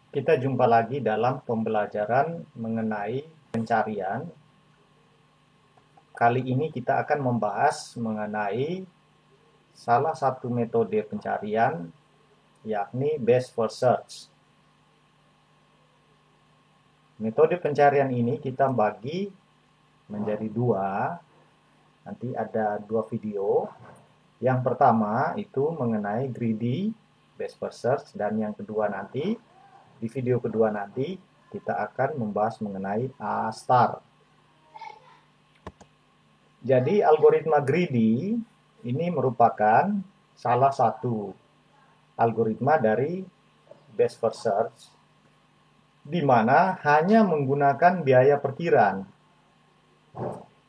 Kita jumpa lagi dalam pembelajaran mengenai pencarian. Kali ini kita akan membahas mengenai salah satu metode pencarian, yakni best first search. Metode pencarian ini kita bagi menjadi dua. Nanti ada dua video. Yang pertama itu mengenai greedy best first search, dan yang kedua nanti di video kedua nanti kita akan membahas mengenai A star. Jadi algoritma greedy ini merupakan salah satu algoritma dari best first search, di mana hanya menggunakan biaya perkiraan.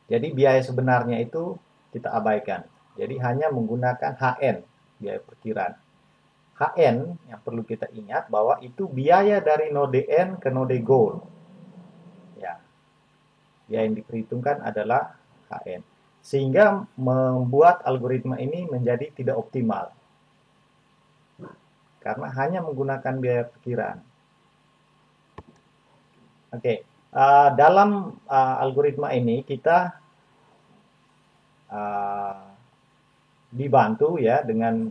Jadi biaya sebenarnya itu kita abaikan. Jadi hanya menggunakan HN, biaya perkiraan. HN yang perlu kita ingat bahwa itu biaya dari node N ke node goal. Ya, biaya yang diperhitungkan adalah HN. Sehingga membuat algoritma ini menjadi tidak optimal. Karena hanya menggunakan biaya perkiraan. Oke, dalam algoritma ini kita dibantu ya dengan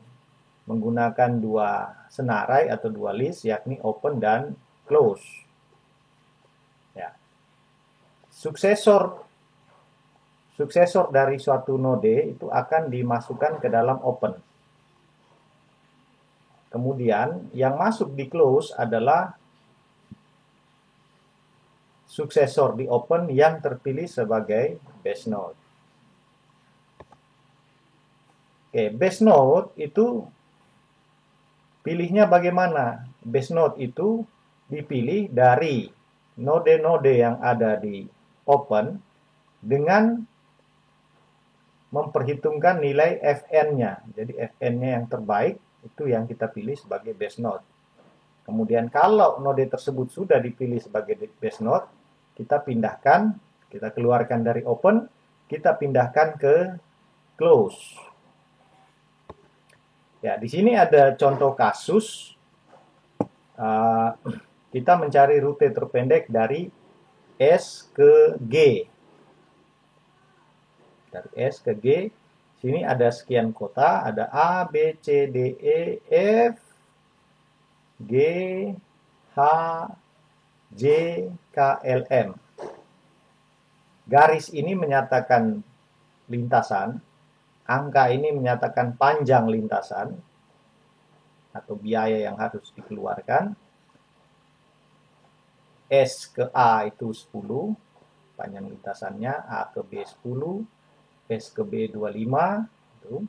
menggunakan dua senarai atau dua list, yakni open dan close. Ya. Suksesor dari suatu node itu akan dimasukkan ke dalam open. Kemudian yang masuk di close adalah suksesor di open yang terpilih sebagai base node. Oke, base node itu pilihnya bagaimana? Base node itu dipilih dari node-node yang ada di open dengan memperhitungkan nilai Fn-nya. Jadi Fn-nya yang terbaik itu yang kita pilih sebagai base node. Kemudian kalau node tersebut sudah dipilih sebagai base node, kita pindahkan, kita keluarkan dari open, kita pindahkan ke close. Ya, di sini ada contoh kasus. Kita mencari rute terpendek dari S ke G. Dari S ke G, sini ada sekian kota, ada A, B, C, D, E, F, G, H, J, K, L, M. Garis ini menyatakan lintasan, angka ini menyatakan panjang lintasan atau biaya yang harus dikeluarkan. S ke A itu 10, panjang lintasannya, A ke B 10, S ke B 25, itu.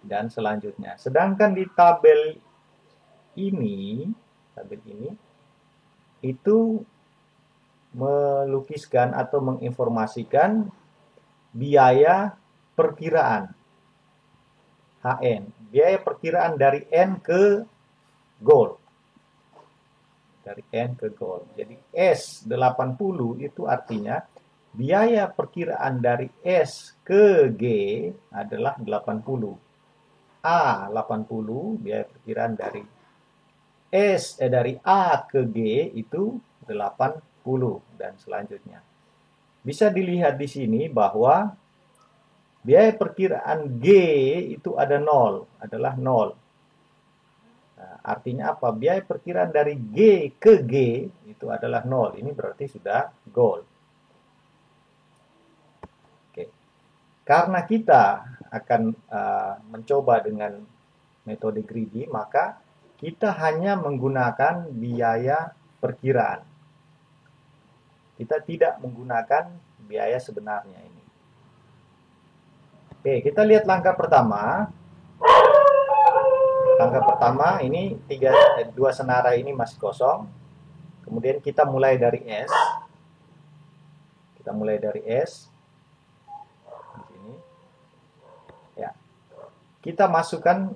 Dan selanjutnya. Sedangkan di tabel ini itu melukiskan atau menginformasikan biaya perkiraan HN, biaya perkiraan dari N ke goal. Dari N ke goal. Jadi S 80 itu artinya biaya perkiraan dari S ke G adalah 80. A 80, biaya perkiraan dari dari A ke G itu 80 dan selanjutnya. Bisa dilihat di sini bahwa biaya perkiraan G itu ada 0, adalah 0. Nah, artinya apa? Biaya perkiraan dari G ke G itu adalah 0. Ini berarti sudah goal. Oke. Karena kita akan mencoba dengan metode greedy, maka kita hanya menggunakan biaya perkiraan. Kita tidak menggunakan biaya sebenarnya ini. Oke, kita lihat langkah pertama. Langkah pertama ini dua senarai ini masih kosong. Kemudian kita mulai dari S. Kita mulai dari S. Di sini. Ya. Kita masukkan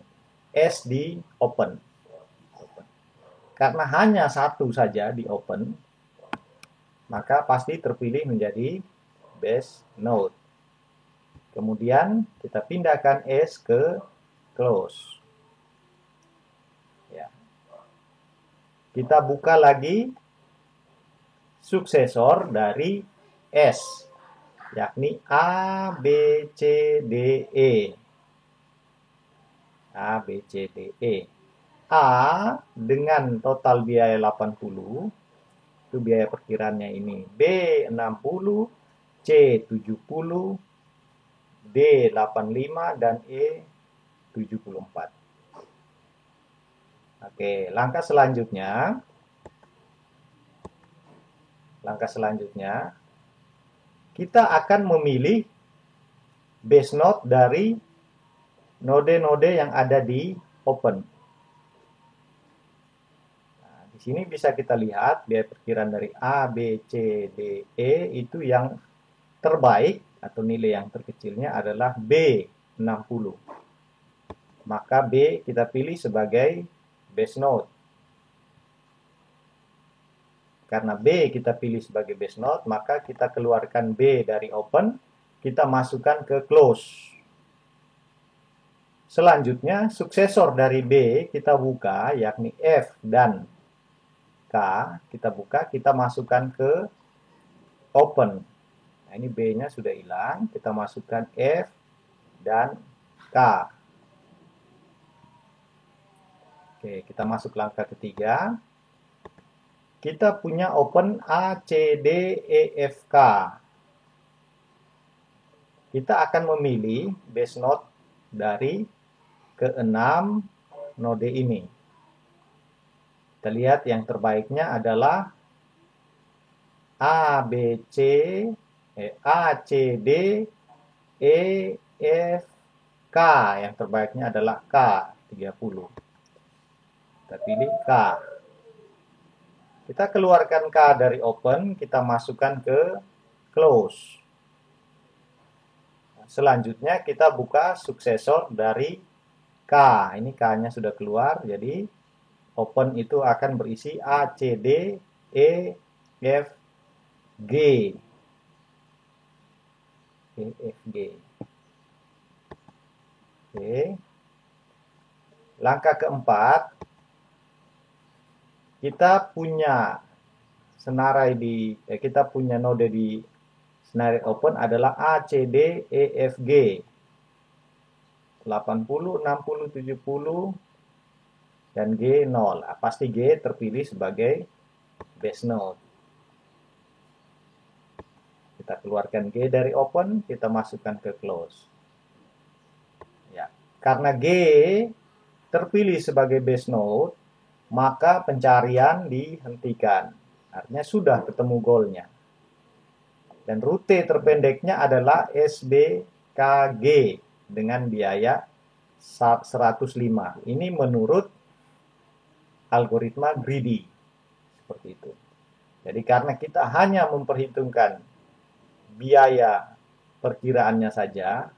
S di open. Karena hanya satu saja di open, maka pasti terpilih menjadi base node. Kemudian kita pindahkan S ke close. Ya. kita buka lagi suksesor dari S, yakni A, B, C, D, E. A, B, C, D, E. A dengan total biaya 80, itu biaya perkiraannya ini. B 60, C 70, D 85, dan E 74. Oke, langkah selanjutnya kita akan memilih base node dari node-node yang ada di open. Nah, di sini bisa kita lihat biaya perkiraan dari A, B, C, D, E itu yang terbaik atau nilai yang terkecilnya adalah B 60. Maka B kita pilih sebagai base node. Karena B kita pilih sebagai base node, maka kita keluarkan B dari open, kita masukkan ke close. Selanjutnya, suksesor dari B kita buka, yakni F dan K. Kita buka, kita masukkan ke open. Nah, ini B-nya sudah hilang, kita masukkan F dan K. Oke, kita masuk langkah ketiga. Kita punya open A, C, D, E, F, K. Kita akan memilih base node dari keenam node ini. Kita lihat yang terbaiknya adalah A, B, C, A, C, D, E, F, K. Yang terbaiknya adalah K, 30. Kita pilih K. Kita keluarkan K dari open, kita masukkan ke close. Selanjutnya kita buka suksesor dari K. Ini K-nya sudah keluar, jadi open itu akan berisi A, C, D, E, F, G. E, F, G. Oke. Langkah keempat, kita punya node di senarai open adalah A, C, D, E, F, G. 80, 60, 70, dan G 0. Pasti G terpilih sebagai base node. Kita keluarkan G dari open, kita masukkan ke close. Ya, karena G terpilih sebagai base node, maka pencarian dihentikan. Artinya sudah ketemu goalnya. Dan rute terpendeknya adalah SBKG dengan biaya 105. Ini menurut algoritma greedy. Seperti itu. Jadi karena kita hanya memperhitungkan biaya perkiraannya saja,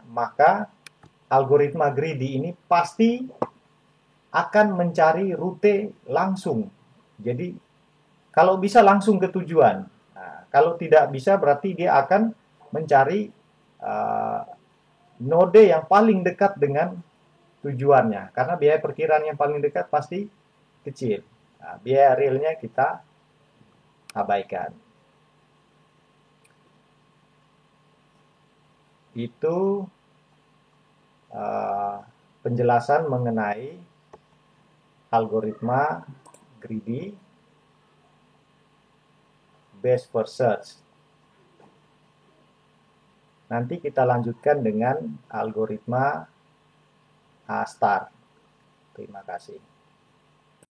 maka algoritma greedy ini pasti akan mencari rute langsung. Jadi kalau bisa langsung ke tujuan. Nah, kalau tidak bisa berarti dia akan mencari node yang paling dekat dengan tujuannya. Karena biaya perkiraan yang paling dekat pasti kecil. Nah, biaya realnya kita abaikan. Itu penjelasan mengenai algoritma greedy best first search. Nanti kita lanjutkan dengan algoritma A star. Terima kasih.